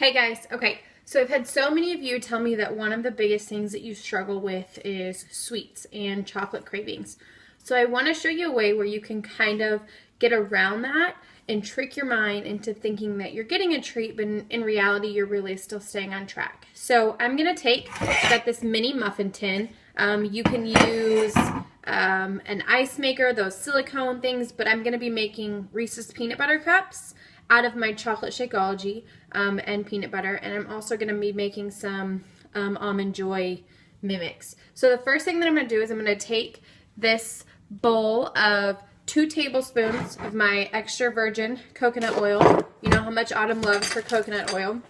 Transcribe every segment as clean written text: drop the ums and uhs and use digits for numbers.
Hey guys, okay, so I've had so many of you tell me that one of the biggest things that you struggle with is sweets and chocolate cravings. So I want to show you a way where you can kind of get around that and trick your mind into thinking that you're getting a treat, but in reality you're really still staying on track. So I'm going to I've got this mini muffin tin. You can use an ice maker, those silicone things, but I'm going to be making Reese's peanut butter cups out of my chocolate Shakeology and peanut butter, and I'm also going to be making some Almond Joy mimics. So the first thing that I'm going to do is I'm going to take this bowl of 2 tablespoons of my extra virgin coconut oil. You know how much Autumn loves her coconut oil.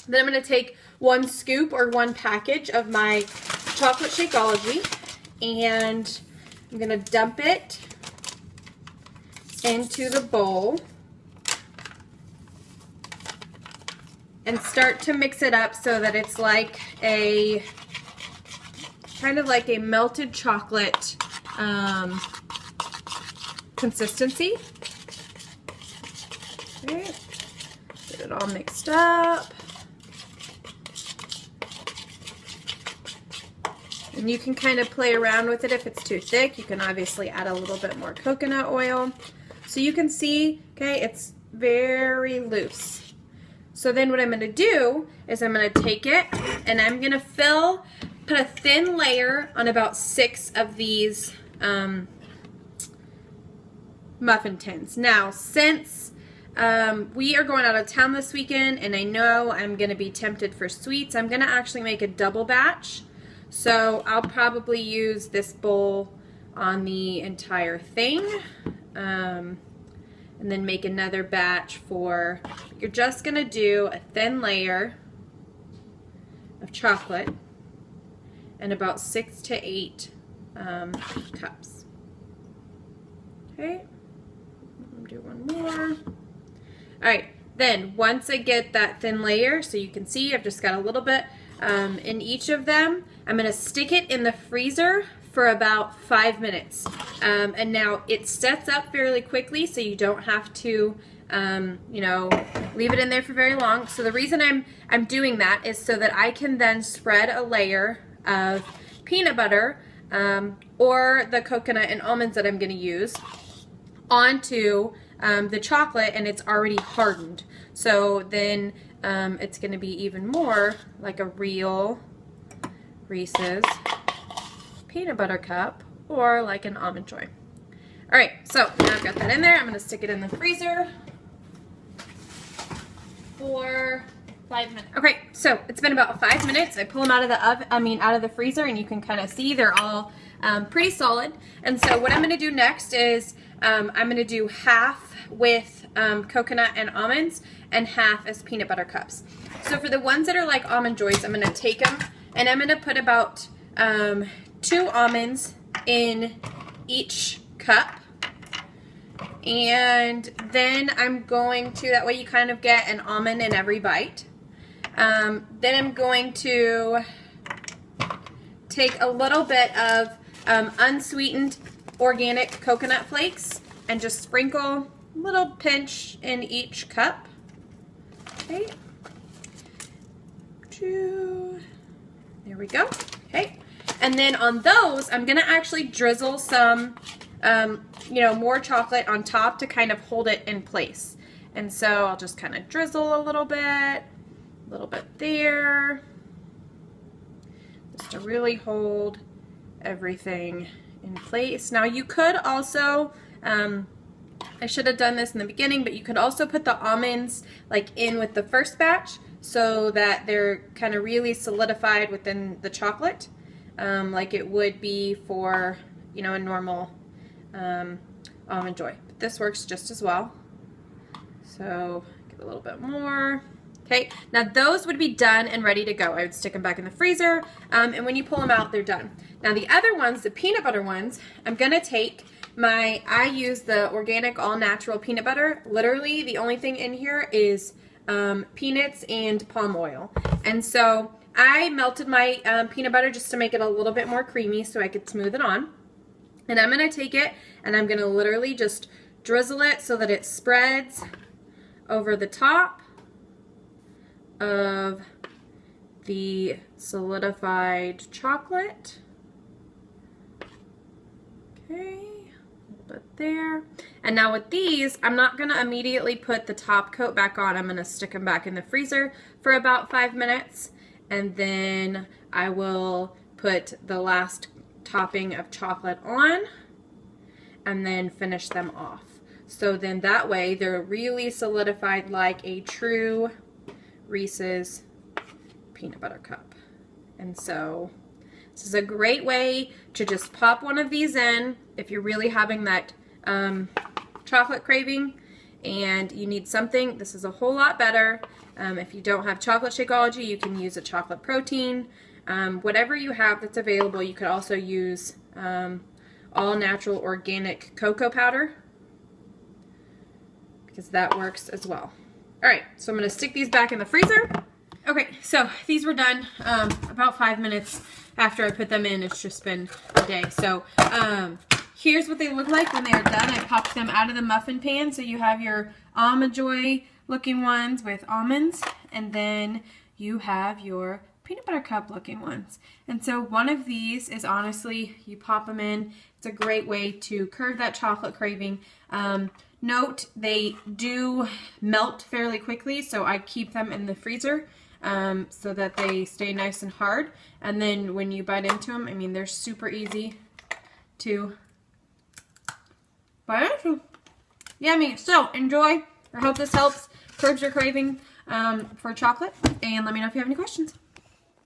Then I'm going to take 1 scoop or 1 package of my chocolate Shakeology, and I'm going to dump it into the bowl and start to mix it up so that it's like a kind of like a melted chocolate consistency. Okay. Get it all mixed up. And you can kind of play around with it if it's too thick. You can obviously add a little bit more coconut oil. So you can see, okay, it's very loose. So then what I'm going to do is I'm going to take it and I'm going to put a thin layer on about 6 of these muffin tins. Now, since we are going out of town this weekend and I know I'm going to be tempted for sweets, I'm going to actually make a double batch. So I'll probably use this bowl on the entire thing. And then make another batch for, you're just going to do a thin layer of chocolate and about 6 to 8 cups. Okay, do one more. Alright, then once I get that thin layer, so you can see I've just got a little bit in each of them, I'm going to stick it in the freezer for about 5 minutes. And now it sets up fairly quickly, so you don't have to, you know, leave it in there for very long. So the reason I'm doing that is so that I can then spread a layer of peanut butter or the coconut and almonds that I'm going to use onto the chocolate, and it's already hardened. So then it's going to be even more like a real Reese's peanut butter cup or like an Almond Joy. Alright, so now I've got that in there. I'm going to stick it in the freezer for 5 minutes. Okay, so it's been about 5 minutes. I pull them out of the out of the freezer, and you can kind of see they're all pretty solid. And so what I'm going to do next is I'm going to do half with coconut and almonds and half as peanut butter cups. So for the ones that are like Almond Joys, I'm going to take them and I'm going to put about 2 almonds in each cup, and then I'm going to, that way you kind of get an almond in every bite. Then I'm going to take a little bit of unsweetened organic coconut flakes and just sprinkle a little pinch in each cup. Okay. There we go. Okay. And then on those, I'm going to actually drizzle some, you know, more chocolate on top to kind of hold it in place. And so I'll just kind of drizzle a little bit there, just to really hold everything in place. Now you could also, I should have done this in the beginning, but you could also put the almonds like in with the first batch so that they're kind of really solidified within the chocolate. Like it would be for, you know, a normal Almond Joy. But this works just as well. So get a little bit more. Okay, now those would be done and ready to go. I would stick them back in the freezer, and when you pull them out, they're done. Now the other ones, the peanut butter ones, I'm going to take I use the organic all-natural peanut butter. Literally the only thing in here is peanuts and palm oil. And so I melted my peanut butter just to make it a little bit more creamy so I could smooth it on. And I'm going to take it and I'm going to literally just drizzle it so that it spreads over the top of the solidified chocolate. Okay, a little bit there. And now with these, I'm not going to immediately put the top coat back on. I'm going to stick them back in the freezer for about 5 minutes, and then I will put the last topping of chocolate on and then finish them off. So then that way they're really solidified like a true Reese's peanut butter cup. And so this is a great way to just pop one of these in if you're really having that chocolate craving and you need something. This is a whole lot better. If you don't have chocolate Shakeology, you can use a chocolate protein. Whatever you have that's available. You could also use all natural organic cocoa powder, because that works as well. All right, so I'm going to stick these back in the freezer. Okay, so these were done about 5 minutes after I put them in. It's just been a day. So here's what they look like when they are done. I popped them out of the muffin pan. So you have your Almond Joy looking ones with almonds, and then you have your peanut butter cup looking ones. And so one of these is, honestly, you pop them in. It's a great way to curb that chocolate craving. Note, they do melt fairly quickly, so I keep them in the freezer so that they stay nice and hard. And then when you bite into them, I mean, they're super easy to bite into. Yummy. So enjoy. I hope this helps curbs your craving for chocolate, and let me know if you have any questions.